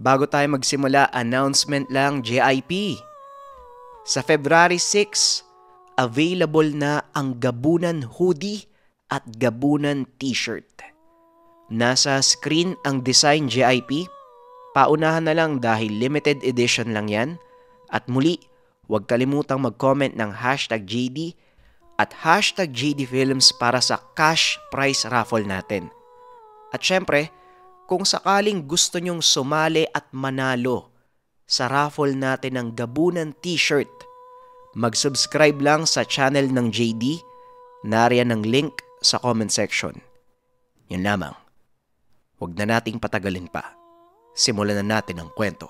Bago tayo magsimula, announcement lang JIP. Sa February 6, available na ang Gabunan hoodie at Gabunan t-shirt. Nasa screen ang design JIP. Paunahan na lang dahil limited edition lang yan. At muli, huwag kalimutang mag-comment ng #JD at #JD Films para sa cash prize raffle natin. At syempre, kung sakaling gusto nyong sumali at manalo sa raffle natin ng Gabunan t-shirt, mag-subscribe lang sa channel ng JD. Nariyan ang link sa comment section. Yun lamang. Huwag na nating patagalin pa. Simulan na natin ang kwento.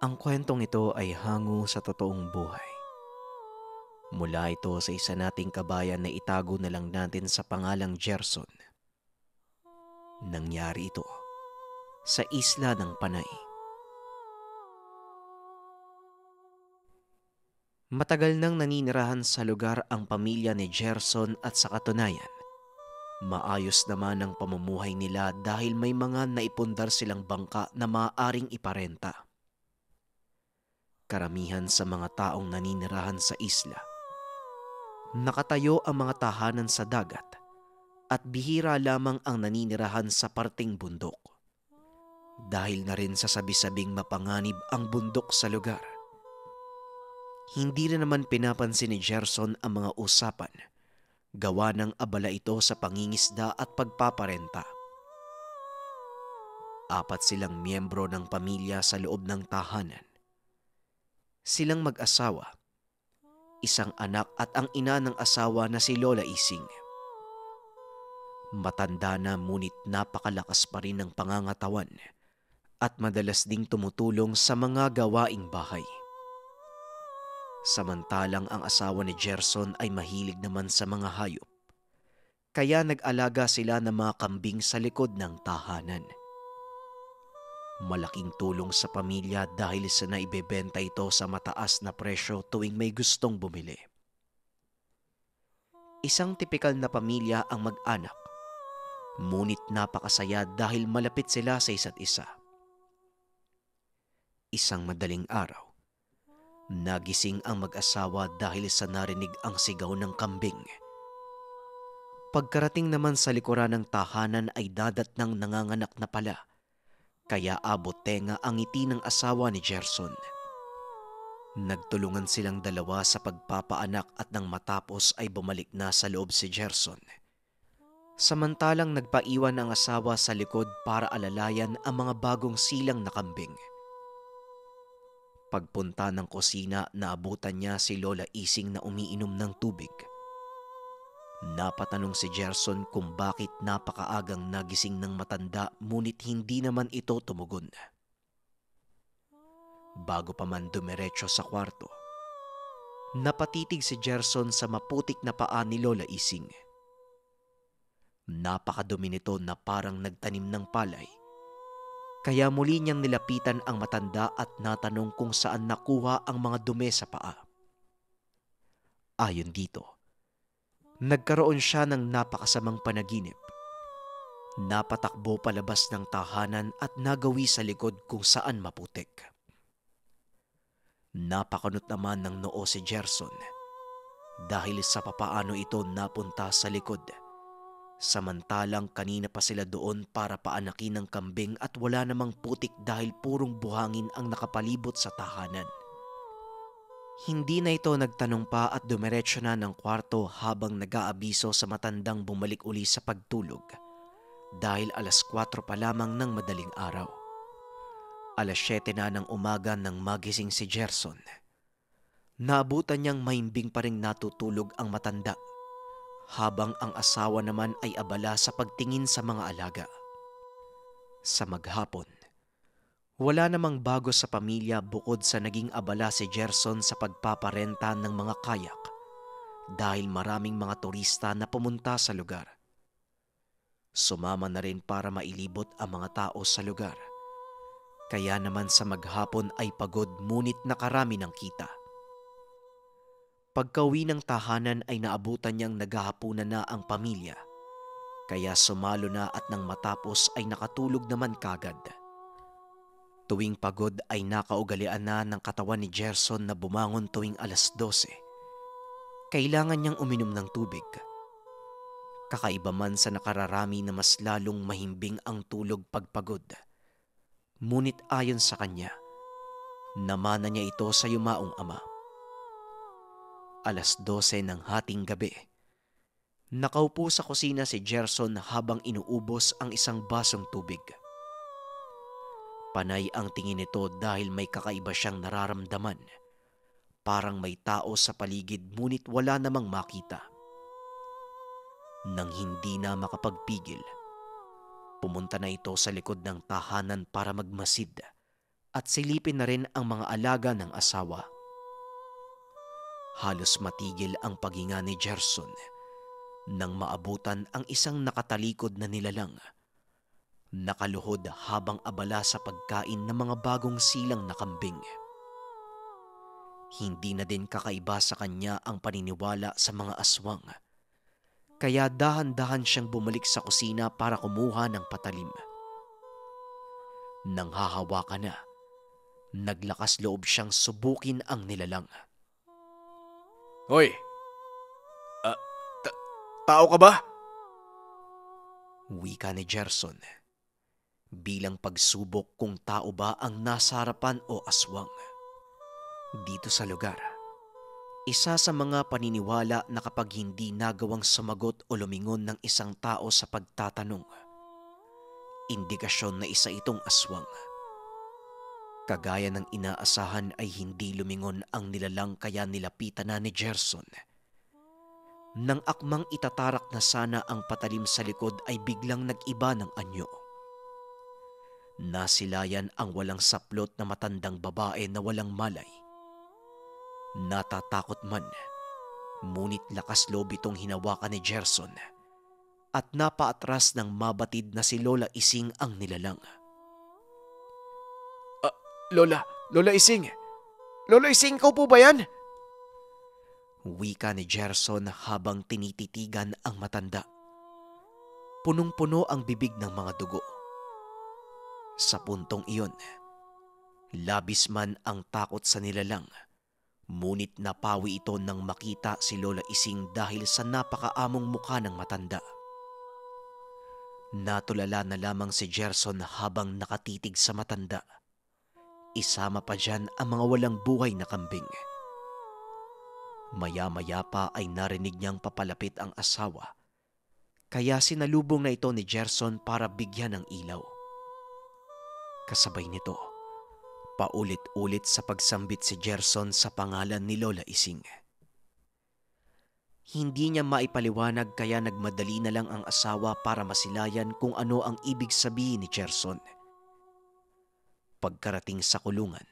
Ang kwentong ito ay hango sa totoong buhay. Mula ito sa isa nating kabayan na itago na lang natin sa pangalang Gerson. Nangyari ito sa isla ng Panay. Matagal nang naninirahan sa lugar ang pamilya ni Gerson at sa katunayan, maayos naman ang pamumuhay nila dahil may mga naipundar silang bangka na maaaring iparenta. Karamihan sa mga taong naninirahan sa isla, nakatayo ang mga tahanan sa dagat at bihira lamang ang naninirahan sa parting bundok. Dahil na rin sa sabi-sabing mapanganib ang bundok sa lugar, hindi rin naman pinapansin ni Gerson ang mga usapan, gawa ng abala ito sa pangingisda at pagpaparenta. 4 silang miyembro ng pamilya sa loob ng tahanan. Silang mag-asawa, isang anak at ang ina ng asawa na si Lola Ising. Matanda na ngunit napakalakas pa rin ng pangangatawan at madalas ding tumutulong sa mga gawaing bahay. Samantalang ang asawa ni Gerson ay mahilig naman sa mga hayop, kaya nag-alaga sila ng mga kambing sa likod ng tahanan. Malaking tulong sa pamilya dahil sa naibebenta ito sa mataas na presyo tuwing may gustong bumili. Isang tipikal na pamilya ang mag-anak, ngunit napakasaya dahil malapit sila sa isa't isa. Isang madaling araw, nagising ang mag-asawa dahil sa narinig ang sigaw ng kambing. Pagkarating naman sa likuran ng tahanan ay dadatnang nanganganak na pala, kaya abot tenga ang ngiti ng asawa ni Gerson. Nagtulungan silang dalawa sa pagpapaanak at nang matapos ay bumalik na sa loob si Gerson. Samantalang nagpaiwan ang asawa sa likod para alalayan ang mga bagong silang na kambing. Pagpunta ng kusina, naabutan niya si Lola Ising na umiinom ng tubig. Napatanong si Gerson kung bakit napakaagang nagising ng matanda ngunit hindi naman ito tumugon. Bago pa man dumiretso sa kwarto, napatitig si Gerson sa maputik na paa ni Lola Ising. Napakadumi nito na parang nagtanim ng palay. Kaya muli niyang nilapitan ang matanda at natanong kung saan nakuha ang mga dumi sa paa. Ayon dito, nagkaroon siya ng napakasamang panaginip. Napatakbo palabas ng tahanan at nagawi sa likod kung saan maputik. Napakunot naman ng noo si Gerson dahil sa papaano ito napunta sa likod. Samantalang kanina pa sila doon para paanakin ng kambing at wala namang putik dahil purong buhangin ang nakapalibot sa tahanan. Hindi na ito nagtanong pa at dumiretso na ng kwarto habang nag-aabiso sa matandang bumalik uli sa pagtulog dahil 4:00 pa lamang ng madaling araw. 7:00 na ng umaga nang magising si Gerson. Naabutan niyang mahimbing pa ring natutulog ang matanda, habang ang asawa naman ay abala sa pagtingin sa mga alaga. Sa maghapon, wala namang bago sa pamilya bukod sa naging abala si Gerson sa pagpaparenta ng mga kayak dahil maraming mga turista na pumunta sa lugar. Sumama na rin para mailibot ang mga tao sa lugar. Kaya naman sa maghapon ay pagod ngunit nakarami ng kita. Pagkauwi ng tahanan ay naabutan niyang naghahapunan na ang pamilya, kaya sumalo na at nang matapos ay nakatulog naman kagad. Tuwing pagod ay nakaugalian na ng katawan ni Gerson na bumangon tuwing 12:00. Kailangan niyang uminom ng tubig. Kakaiba man sa nakararami na mas lalong mahimbing ang tulog pagpagod. Ngunit ayon sa kanya, namana niya ito sa yumaong ama. 12:00 ng hating gabi. Nakaupo sa kusina si Gerson habang inuubos ang isang basong tubig. Panay ang tingin nito dahil may kakaiba siyang nararamdaman. Parang may tao sa paligid ngunit wala namang makita. Nang hindi na makapagpigil, pumunta na ito sa likod ng tahanan para magmasid at silipin na rin ang mga alaga ng asawa. Halos matigil ang paghinga ni Gerson nang maabutan ang isang nakatalikod na nilalang. Nakaluhod habang abala sa pagkain ng mga bagong silang na kambing. Hindi na din kakaiba sa kanya ang paniniwala sa mga aswang. Kaya dahan-dahan siyang bumalik sa kusina para kumuha ng patalim. Nang hahawakan na, naglakas loob siyang subukin ang nilalang. Hoy! Tao ka ba? Wika ni Gerson, bilang pagsubok kung tao ba ang nasa harapan o aswang. Dito sa lugar, isa sa mga paniniwala na kapag hindi nagawang sumagot o lumingon ng isang tao sa pagtatanong, indikasyon na isa itong aswang. Kagaya ng inaasahan ay hindi lumingon ang nilalang kaya nilapitan na ni Gerson. Nang akmang itatarak na sana ang patalim sa likod ay biglang nag-iba ng anyo. Nasilayan ang walang saplot na matandang babae na walang malay. Natatakot man, ngunit lakas loob itong hinawakan ni Gerson at napaatras ng mabatid na si Lola Ising ang nilalang. Lola Ising! Lola Ising, ikaw po ba yan? Wika ni Gerson habang tinititigan ang matanda. Punong-puno ang bibig ng mga dugo. Sa puntong iyon, labis man ang takot sa nilalang, ngunit napawi ito nang makita si Lola Ising dahil sa napakaamong mukha ng matanda. Natulala na lamang si Gerson habang nakatitig sa matanda. Isama pa dyan ang mga walang buhay na kambing. Maya-maya pa ay narinig niyang papalapit ang asawa, kaya sinalubong na ito ni Gerson para bigyan ng ilaw. Kasabay nito, paulit-ulit sa pagsambit si Gerson sa pangalan ni Lola Ising. Hindi niya maipaliwanag kaya nagmadali na lang ang asawa para masilayan kung ano ang ibig sabihin ni Gerson. Pagkarating sa kulungan,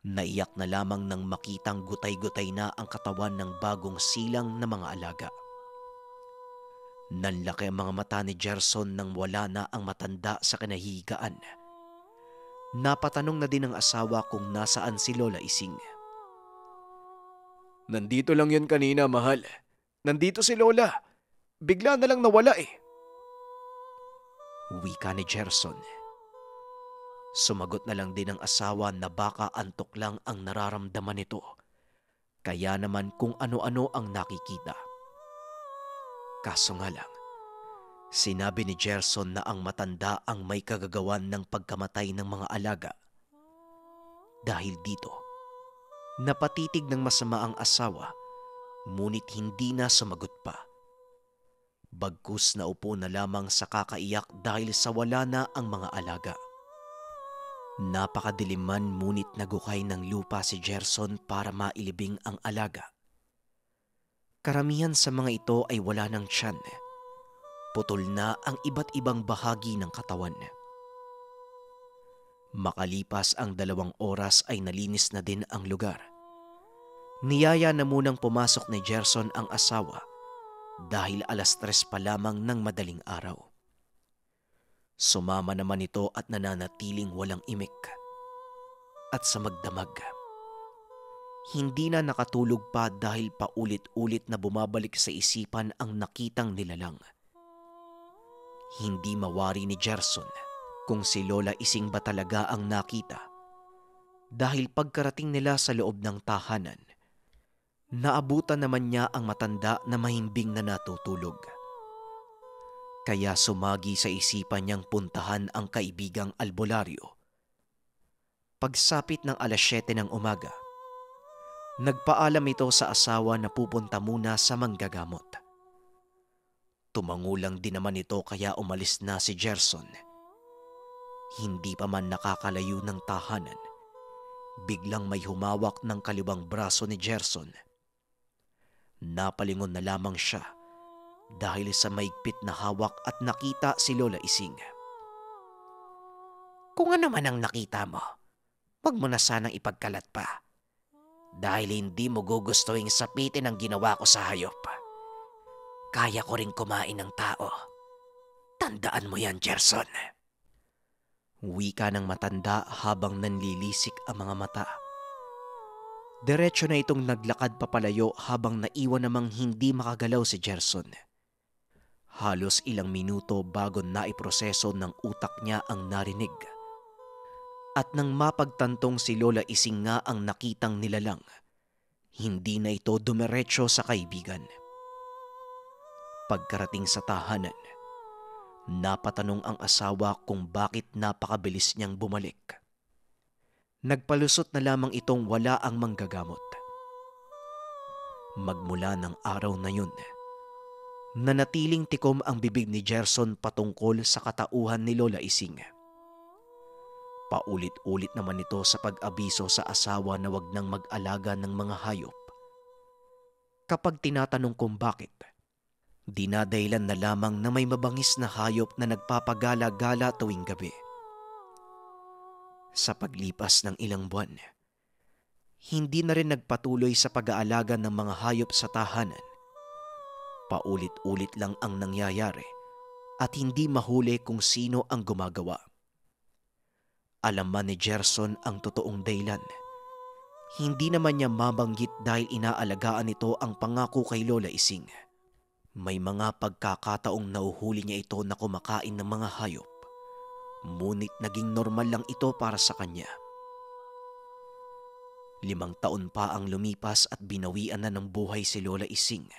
naiyak na lamang nang makitang gutay-gutay na ang katawan ng bagong silang na mga alaga. Nanlaki ang mga mata ni Gerson nang wala na ang matanda sa kinahihigaan. Napatanong na din ng asawa kung nasaan si Lola Ising. Nandito lang yun kanina, mahal. Nandito si Lola. Bigla na lang nawala eh. Wika ni Gerson. Sumagot na lang din ang asawa na baka antok lang ang nararamdaman nito. Kaya naman kung ano-ano ang nakikita. Kaso nga lang, sinabi ni Gerson na ang matanda ang may kagagawan ng pagkamatay ng mga alaga. Dahil dito, napatitig ng masama ang asawa, ngunit hindi na sumagot pa. Bagkus na upo na lamang sa kakaiyak dahil sa wala na ang mga alaga. Napakadilim man ngunit nagukay ng lupa si Gerson para mailibing ang alaga. Karamihan sa mga ito ay wala ng tiyan. Putol na ang iba't ibang bahagi ng katawan. Makalipas ang 2 oras ay nalinis na din ang lugar. Niyaya na munang pumasok ni Gerson ang asawa dahil 3:00 pa lamang ng madaling araw. Sumama naman ito at nananatiling walang imik. At sa magdamag, Hindi na nakatulog pa dahil paulit-ulit na bumabalik sa isipan ang nakitang nilalang. Hindi mawari ni Gerson kung si Lola Ising ba talaga ang nakita dahil pagkarating nila sa loob ng tahanan, naabutan naman niya ang matanda na mahimbing na natutulog. Kaya sumagi sa isipan niyang puntahan ang kaibigang albularyo. Pagsapit ng 7:00 ng umaga, nagpaalam ito sa asawa na pupunta muna sa manggagamot. Tumangulang din naman ito kaya umalis na si Gerson. Hindi pa man nakakalayo ng tahanan, biglang may humawak ng kaliwang braso ni Gerson. Napalingon na lamang siya dahil sa maigpit na hawak at nakita si Lola Ising. "Kung ano man ang nakita mo, wag mo na sanang ipagkalat pa. Dahil hindi mo gugustuhin sapitin ang ginawa ko sa hayop. Kaya ko rin kumain ng tao. Tandaan mo yan, Gerson." Wika ng matanda habang nanlilisik ang mga mata. Diretso na itong naglakad papalayo habang naiwan namang hindi makagalaw si Gerson. Halos ilang minuto bago naiproseso ng utak niya ang narinig. At nang mapagtantong si Lola Ising nga ang nakitang nilalang, hindi na ito dumiretso sa kaibigan. Pagkarating sa tahanan, napatanong ang asawa kung bakit napakabilis niyang bumalik. Nagpalusot na lamang itong wala ang manggagamot. Magmula ng araw na yun, nanatiling tikom ang bibig ni Gerson patungkol sa katauhan ni Lola Ising. Paulit-ulit naman ito sa pag-abiso sa asawa na wag nang mag-alaga ng mga hayop. Kapag tinatanong kung bakit, dinadahilan na lamang na may mabangis na hayop na nagpapagala-gala tuwing gabi. Sa paglipas ng ilang buwan, hindi na rin nagpatuloy sa pag-aalaga ng mga hayop sa tahanan. Paulit-ulit lang ang nangyayari at hindi mahuli kung sino ang gumagawa. Alam man ni Gerson ang totoong dahilan. Hindi naman niya mabanggit dahil inaalagaan nito ang pangako kay Lola Ising. May mga pagkakataong nauhuli niya ito na kumakain ng mga hayop. Ngunit naging normal lang ito para sa kanya. 5 taon pa ang lumipas at binawian na ng buhay si Lola Ising.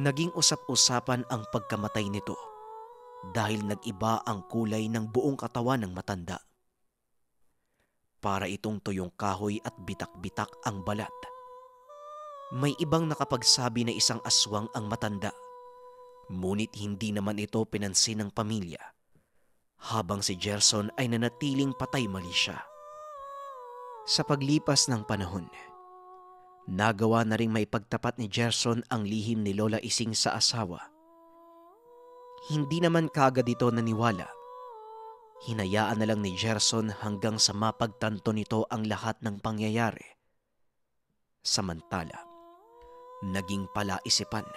Naging usap-usapan ang pagkamatay nito dahil nag-iba ang kulay ng buong katawan ng matanda. Para itong tuyong kahoy at bitak-bitak ang balat. May ibang nakapagsabi na isang aswang ang matanda, ngunit hindi naman ito pinansin ng pamilya, habang si Gerson ay nanatiling patay mali siya. Sa paglipas ng panahon, nagawa na ring may pagtapat ni Gerson ang lihim ni Lola Ising sa asawa. Hindi naman kaagad ito naniwala. Hinayaan na lang ni Gerson hanggang sa mapagtanto nito ang lahat ng pangyayari. Samantala, naging palaisipan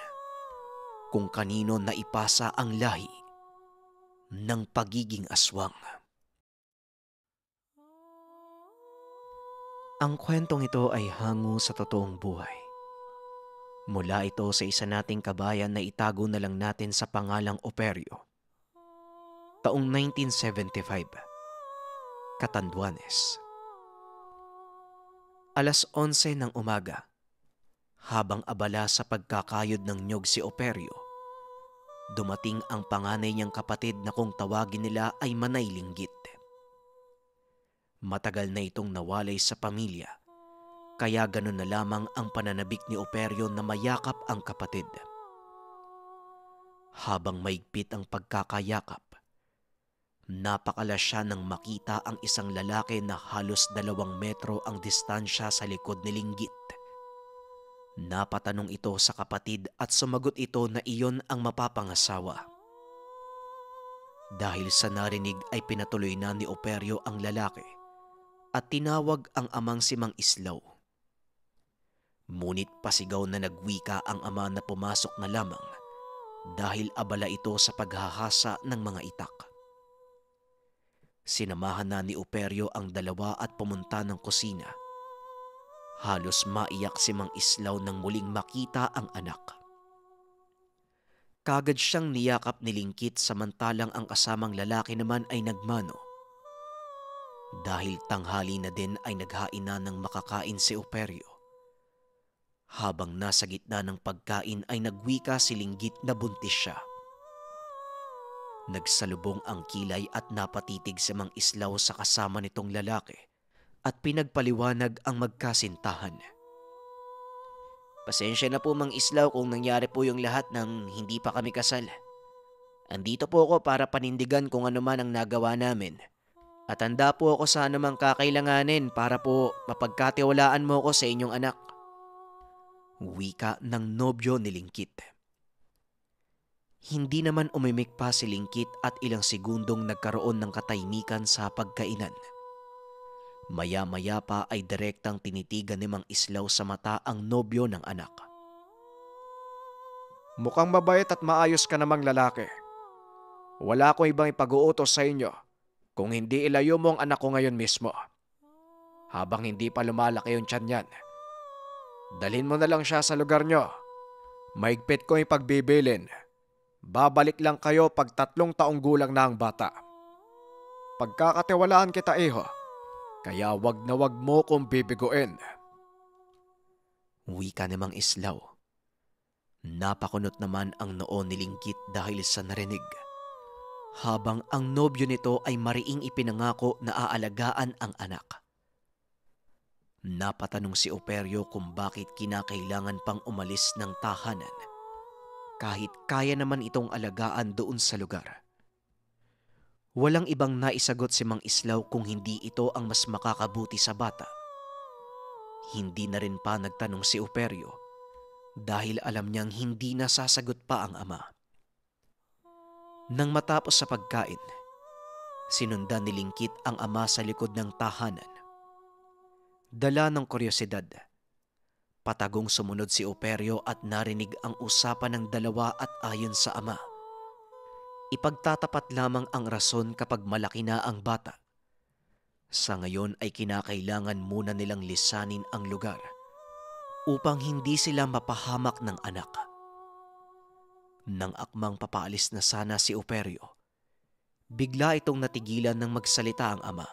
kung kanino naipasa ang lahi ng pagiging aswang. Ang kwentong ito ay hango sa totoong buhay. Mula ito sa isa nating kabayan na itago na lang natin sa pangalang Operio. Taong 1975, Catanduanes. 11:00 ng umaga, habang abala sa pagkakayod ng niyog si Operio, dumating ang panganay niyang kapatid na kung tawagin nila ay Manay Linggit. Matagal na itong nawalay sa pamilya, kaya ganun na lamang ang pananabik ni Operio na mayakap ang kapatid. Habang maigpit ang pagkakayakap, napakala siya nang makita ang isang lalaki na halos 2 metro ang distansya sa likod ni Linggit. Napatanong ito sa kapatid at sumagot ito na iyon ang mapapangasawa. Dahil sa narinig ay pinatuloy na ni Operio ang lalaki at tinawag ang amang si Mang Islaw. Ngunit pasigaw na nagwika ang ama na pumasok na lamang dahil abala ito sa paghahasa ng mga itak. Sinamahan na ni Operio ang dalawa at pumunta ng kusina Halos maiyak si Mang Islaw nang muling makita ang anak. Kagad siyang niyakap ni Lingkit samantalang ang kasamang lalaki naman ay nagmano. Dahil tanghali na din ay naghain na ng makakain si Operio. Habang nasa gitna ng pagkain ay nagwika si Linggit na buntis siya. Nagsalubong ang kilay at napatitig si Mang Islaw sa kasama nitong lalaki at pinagpaliwanag ang magkasintahan. Pasensya na po Mang Islaw kung nangyari po yung lahat nang hindi pa kami kasal. Andito po ako para panindigan kung ano man ang nagawa namin. At handa po ako sa anumang kakailanganin para po mapagkatiwalaan mo ko sa inyong anak. Wika ng nobyo ni Lingkit. Hindi naman umimik pa si Lingkit at ilang segundong nagkaroon ng katahimikan sa pagkainan. Maya-maya pa ay direktang tinitigan ni Mang Islaw sa mata ang nobyo ng anak. Mukhang mabait at maayos ka namang lalaki. Wala akong ibang ipag-uutos sa inyo kung hindi ilayo mo ang anak ko ngayon mismo. Habang hindi pa lumalaki yung tiyan niyan, dalhin mo na lang siya sa lugar nyo. Maigpit ko yung pagbibilin. Babalik lang kayo pag 3 taong gulang na ang bata. Pagkakatiwalaan kita, iho. Kaya wag na wag mo kong bibiguin. Wika ni Mang Islaw. Napakunot naman ang noo ni Lingkit dahil sa narinig. Habang ang nobyo nito ay mariing ipinangako na aalagaan ang anak. Napatanong si Operio kung bakit kinakailangan pang umalis ng tahanan kahit kaya naman itong alagaan doon sa lugar. Walang ibang naisagot si Mang Islaw kung hindi ito ang mas makakabuti sa bata. Hindi na rin pa nagtanong si Operio dahil alam niyang hindi na sasagot pa ang ama. Nang matapos sa pagkain, sinundan ni Lingkit ang ama sa likod ng tahanan. Dala ng kuryosidad, patagong sumunod si Operio at narinig ang usapan ng dalawa at ayon sa ama. Ipagtatapat lamang ang rason kapag malaki na ang bata. Sa ngayon ay kinakailangan muna nilang lisanin ang lugar upang hindi sila mapahamak ng anak. Nang akmang papaalis na sana si Operio, bigla itong natigilan ng magsalita ang ama.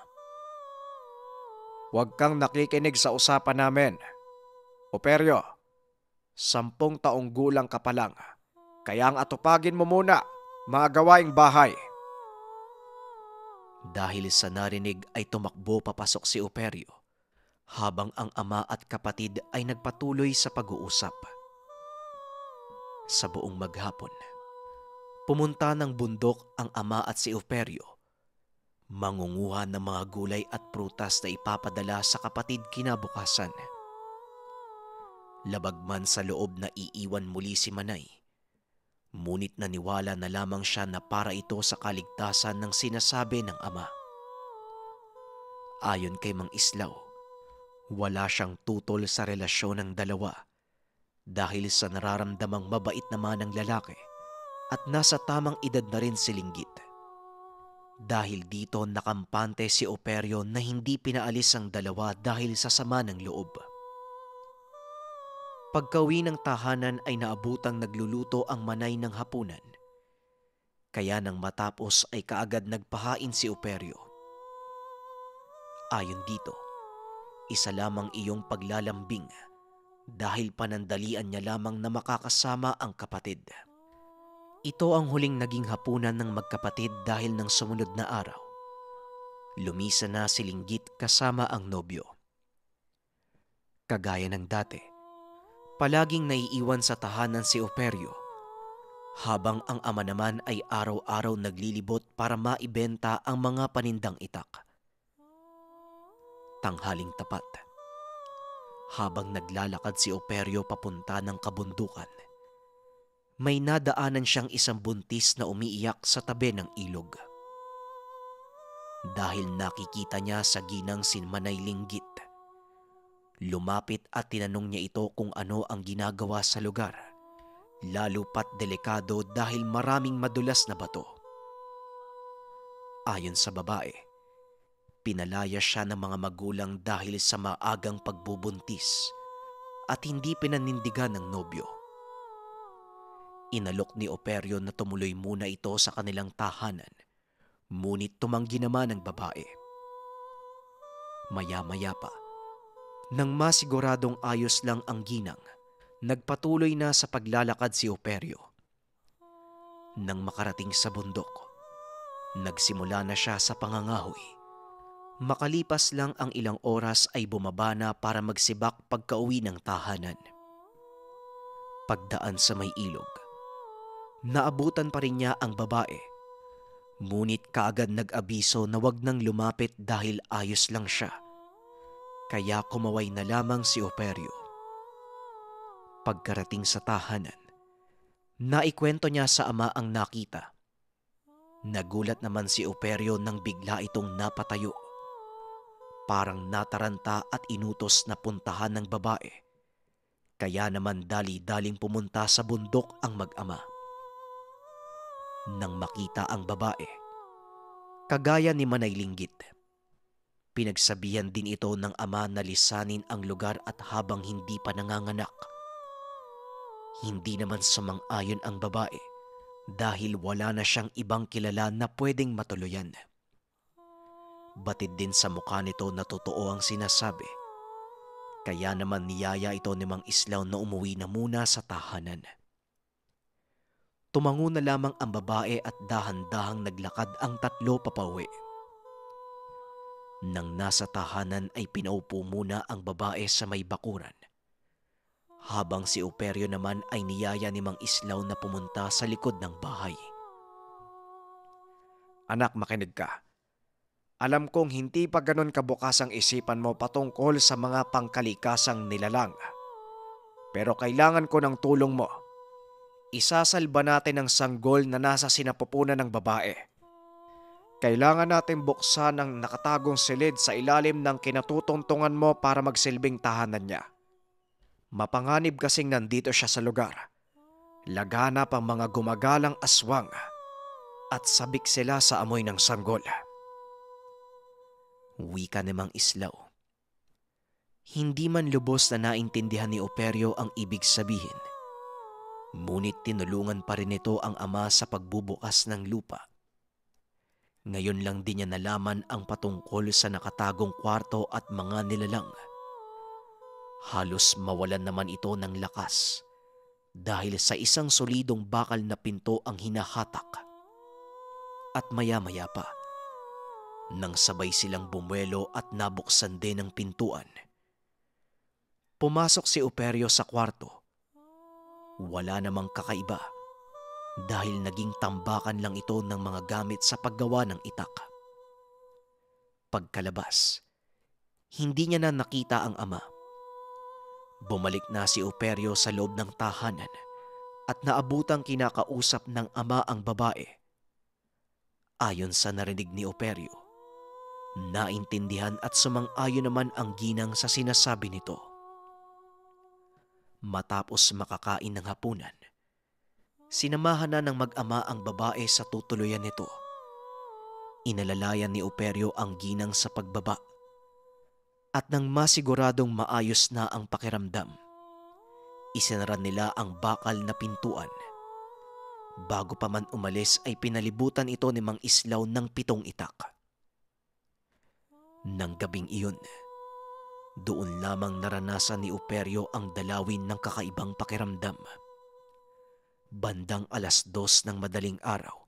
Huwag kang nakikinig sa usapan namin. Operio, 10 taong gulang ka pa lang. Kaya ang atupagin mo muna mga gawaing bahay. Dahil sa narinig ay tumakbo papasok si Operio habang ang ama at kapatid ay nagpatuloy sa pag-uusap. Sa buong maghapon, pumunta ng bundok ang ama at si Operio. Mangunguha ng mga gulay at prutas na ipapadala sa kapatid kinabukasan. Labag man sa loob na iiwan muli si Manay, ngunit naniwala na lamang siya na para ito sa kaligtasan ng sinasabi ng ama. Ayon kay Mang Islaw, wala siyang tutol sa relasyon ng dalawa dahil sa nararamdamang mabait naman ng lalaki at nasa tamang edad na rin si Linggit. Dahil dito nakampante si Operio na hindi pinaalis ang dalawa dahil sa sama ng loob. Pagkauwi ng tahanan ay naabutang nagluluto ang Manay ng hapunan. Kaya nang matapos ay kaagad nagpahain si Operio. Ayon dito, isa lamang iyong paglalambing dahil panandalian niya lamang na makakasama ang kapatid. Ito ang huling naging hapunan ng magkapatid dahil ng sumunod na araw. Lumisa na si Linggit kasama ang nobyo. Kagaya ng dati, palaging naiiwan sa tahanan si Operio, habang ang ama naman ay araw-araw naglilibot para maibenta ang mga panindang itak. Tanghaling tapat, habang naglalakad si Operio papunta ng kabundukan, may nadaanan siyang isang buntis na umiiyak sa tabi ng ilog. Dahil nakikita niya sa ginang si Manay Linggit, lumapit at tinanong niya ito kung ano ang ginagawa sa lugar, lalo pat delikado dahil maraming madulas na bato. Ayon sa babae, Pinalaya siya ng mga magulang dahil sa maagang pagbubuntis at hindi pinanindigan ng nobyo. Inalok ni Operio na tumuloy muna ito sa kanilang tahanan, ngunit tumanggi naman ang babae. Maya-maya pa, nang masiguradong ayos lang ang ginang, nagpatuloy na sa paglalakad si Operio. Nang makarating sa bundok, nagsimula na siya sa pangangahoy. Makalipas lang ang ilang oras ay bumaba na para magsibak pagkauwi ng tahanan. Pagdaan sa may ilog, naabutan pa rin niya ang babae. Ngunit kaagad nag-abiso na wag nang lumapit dahil ayos lang siya. Kaya kumaway na lamang si Operio. Pagkarating sa tahanan, naikwento niya sa ama ang nakita. Nagulat naman si Operio nang bigla itong napatayo. Parang nataranta at inutos na puntahan ng babae. Kaya naman dali-daling pumunta sa bundok ang mag-ama. Nang makita ang babae, kagaya ni Manay Linggit, pinagsabihan din ito ng ama na lisanin ang lugar at habang hindi pa nanganganak. Hindi naman sumang-ayon ang babae dahil wala na siyang ibang kilala na pwedeng matuluyan. Batid din sa mukha nito na totoo ang sinasabi. Kaya naman niyaya ito ni Mang Islaw na umuwi na muna sa tahanan. Tumango na lamang ang babae at dahan-dahang naglakad ang tatlo papauwi. Nang nasa tahanan ay pinaupo muna ang babae sa may bakuran. Habang si Operio naman ay niyaya ni Mang Islaw na pumunta sa likod ng bahay. Anak, makinig ka. Alam kong hindi pa ganon kabukas ang isipan mo patungkol sa mga pangkalikasang nilalang. Pero kailangan ko ng tulong mo. Isasalba natin ang sanggol na nasa sinapupunan ng babae. Kailangan natin buksan ang nakatagong silid sa ilalim ng kinatutungtungan mo para magsilbing tahanan niya. Mapanganib kasing nandito siya sa lugar. Laganap ang mga gumagalang aswang at sabik sila sa amoy ng sanggol. Wika ni Mang Islaw. Hindi man lubos na naintindihan ni Operio ang ibig sabihin. Ngunit tinulungan pa rin ito ang ama sa pagbubukas ng lupa. Ngayon lang din niya nalaman ang patungkol sa nakatagong kwarto at mga nilalang. Halos mawalan naman ito ng lakas dahil sa isang solidong bakal na pinto ang hinahatak. At maya-maya pa, nang sabay silang bumuelo at nabuksan din ang pintuan. Pumasok si Operio sa kwarto. Wala namang kakaiba dahil naging tambakan lang ito ng mga gamit sa paggawa ng itak. Pagkalabas, hindi niya na nakita ang ama. Bumalik na si Operio sa loob ng tahanan at naabutang kinakausap ng ama ang babae. Ayon sa narinig ni Operio, naintindihan at sumang-ayon naman ang ginang sa sinasabi nito. Matapos makakain ng hapunan, sinamahan na ng mag-ama ang babae sa tutuluyan nito. Inalalayan ni Operio ang ginang sa pagbaba. At nang masiguradong maayos na ang pakiramdam, isinara nila ang bakal na pintuan. Bago pa man umalis ay pinalibutan ito ni Mang Islaw ng 7 itak. Nang gabing iyon, doon lamang naranasan ni Operio ang dalawin ng kakaibang pakiramdam. Bandang 2:00 ng madaling araw,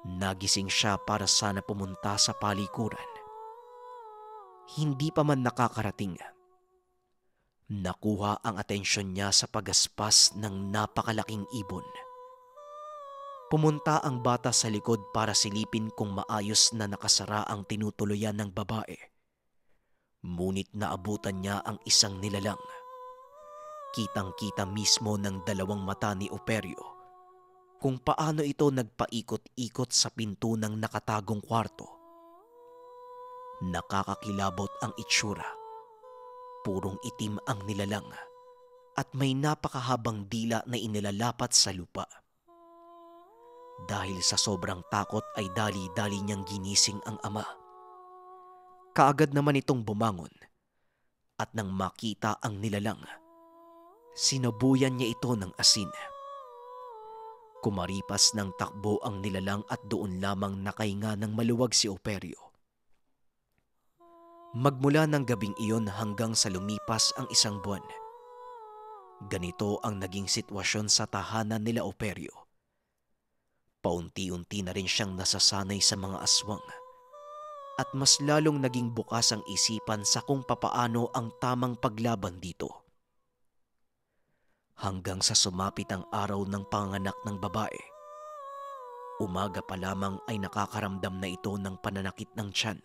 nagising siya para sana pumunta sa palikuran. Hindi pa man nakakarating, nakuha ang atensyon niya sa pagaspas ng napakalaking ibon. Pumunta ang bata sa likod para silipin kung maayos na nakasara ang tinutuluyan ng babae. Ngunit naabutan niya ang isang nilalang. Kitang-kita mismo ng 2 mata ni Operio kung paano ito nagpaikot-ikot sa pinto ng nakatagong kwarto. Nakakakilabot ang itsura. Purong itim ang nilalang at may napakahabang dila na inilalapat sa lupa. Dahil sa sobrang takot ay dali-dali niyang ginising ang ama. Kaagad naman itong bumangon at nang makita ang nilalang, sinubuyan niya ito ng asin. Kumaripas ng takbo ang nilalang at doon lamang nakahinga ng maluwag si Operio. Magmula ng gabing iyon hanggang sa lumipas ang 1 buwan, ganito ang naging sitwasyon sa tahanan nila Operio. Paunti-unti na rin siyang nasasanay sa mga aswang at mas lalong naging bukas ang isipan sa kung papaano ang tamang paglaban dito. Hanggang sa sumapit ang araw ng panganak ng babae, umaga pa lamang ay nakakaramdam na ito ng pananakit ng tiyan.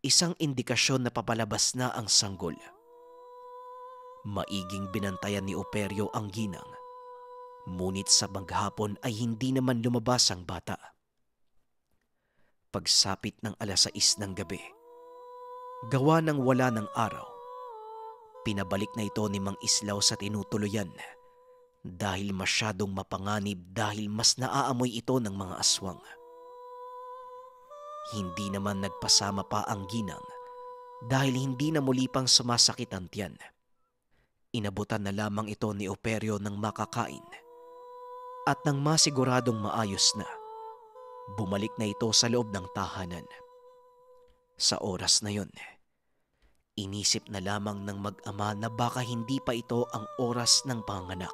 Isang indikasyon na papalabas na ang sanggol. Maiging binantayan ni Operio ang ginang, ngunit sa maghapon ay hindi naman lumabas ang bata. Pagsapit ng 6:00 ng gabi, gawa ng wala ng araw, pinabalik na ito ni Mang Islaw sa tinutuluyan dahil masyadong mapanganib dahil mas naaamoy ito ng mga aswang. Hindi naman nagpasama pa ang ginang dahil hindi na muli pang sumasakit ang tiyan. Inabutan na lamang ito ni Operio ng makakain at nang masiguradong maayos na, bumalik na ito sa loob ng tahanan. Sa oras na yon, inisip na lamang ng mag-ama na baka hindi pa ito ang oras ng panganak.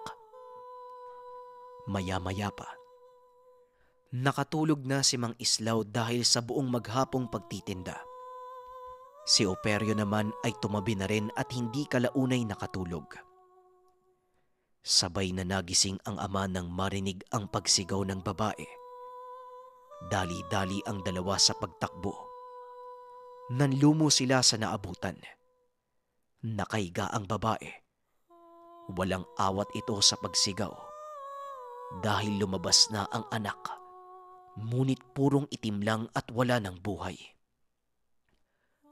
Maya-maya pa, nakatulog na si Mang Islaw dahil sa buong maghapong pagtitinda. Si Operio naman ay tumabi na rin at hindi kalaunay nakatulog. Sabay na nagising ang ama nang marinig ang pagsigaw ng babae. Dali-dali ang dalawa sa pagtakbo. Nanlumo sila sa naabutan. Nakahiga ang babae. Walang awat ito sa pagsigaw dahil lumabas na ang anak, ngunit purong itim lang at wala ng buhay.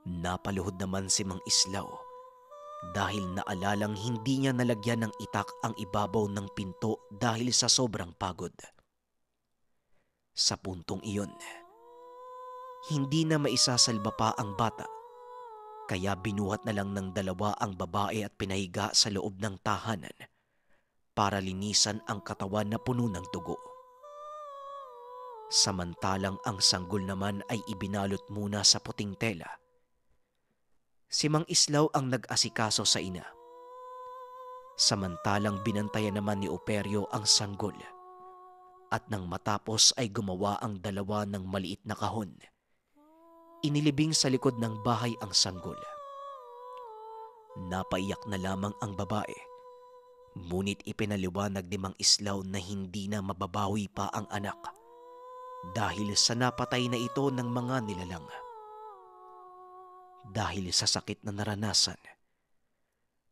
Napaluhod naman si Mang Islaw dahil naalalang hindi niya nalagyan ng itak ang ibabaw ng pinto dahil sa sobrang pagod. Sa puntong iyon, hindi na maisasalba pa ang bata, kaya binuhat na lang ng dalawa ang babae at pinahiga sa loob ng tahanan para linisan ang katawan na puno ng dugo. Samantalang ang sanggol naman ay ibinalot muna sa puting tela. Si Mang Islaw ang nag-asikaso sa ina. Samantalang binantayan naman ni Operio ang sanggol. At nang matapos ay gumawa ang dalawa ng maliit na kahon. Inilibing sa likod ng bahay ang sanggol. Napaiyak na lamang ang babae, ngunit ipinaliwanag ni Mang Islaw na hindi na mababawi pa ang anak dahil sa napatay na ito ng mga nilalang. Dahil sa sakit na naranasan,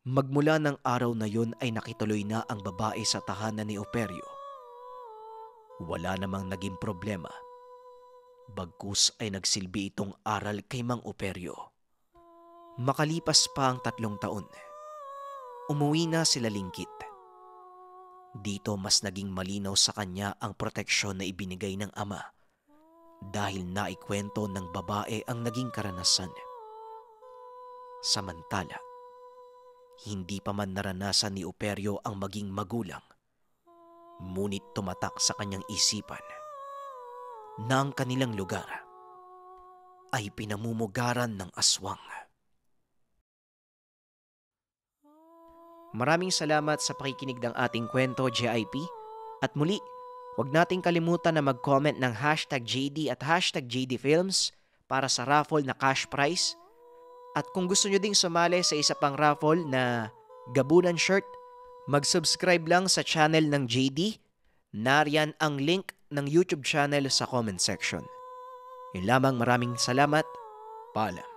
magmula ng araw na yun ay nakituloy na ang babae sa tahanan ni Operio. Wala namang naging problema. Bagkus ay nagsilbi itong aral kay Mang Operio. Makalipas pa ang 3 taon, umuwi na sila Lingkit. Dito mas naging malinaw sa kanya ang proteksyon na ibinigay ng ama dahil naikwento ng babae ang naging karanasan. Samantala, hindi pa man naranasan ni Operio ang maging magulang, ngunit tumatak sa kanyang isipan na ang kanilang lugar ay pinamumugaran ng aswang. Maraming salamat sa pakikinig ng ating kwento, JIP. At muli, huwag nating kalimutan na mag-comment ng #JD at #JDFilms para sa raffle na cash prize. At kung gusto nyo ding sumali sa isa pang raffle na gabunan shirt, mag-subscribe lang sa channel ng JD. Nariyan ang link ng YouTube channel sa comment section. Yun lamang, maraming salamat. Paalam.